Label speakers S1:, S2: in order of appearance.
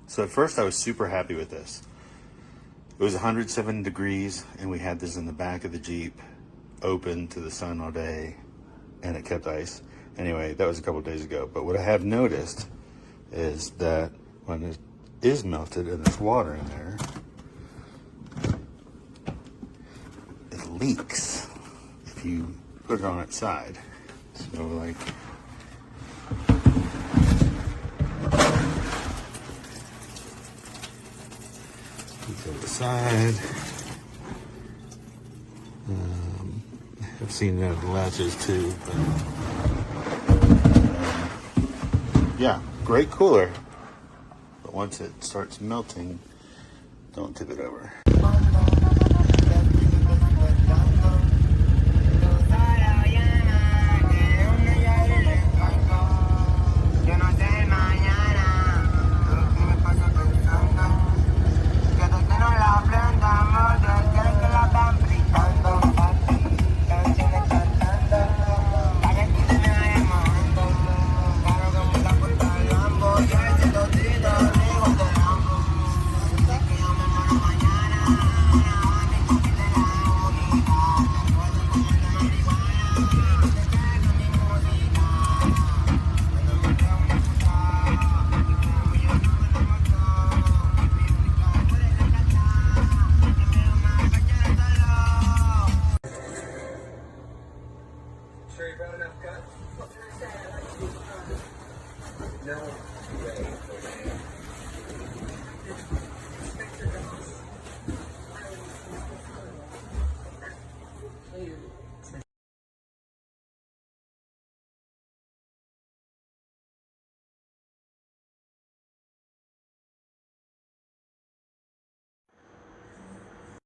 S1: So at first I was super happy with this. It was 107 degrees and we had this in the back of the Jeep, open to the sun all day, and it kept ice. Anyway, that was a couple days ago. But what I have noticed is that when it is melted and there's water in there, it leaks if you put it on its side. So like, to the side. I've seen that with latches too, but yeah, great cooler. But once it starts melting, don't tip it over.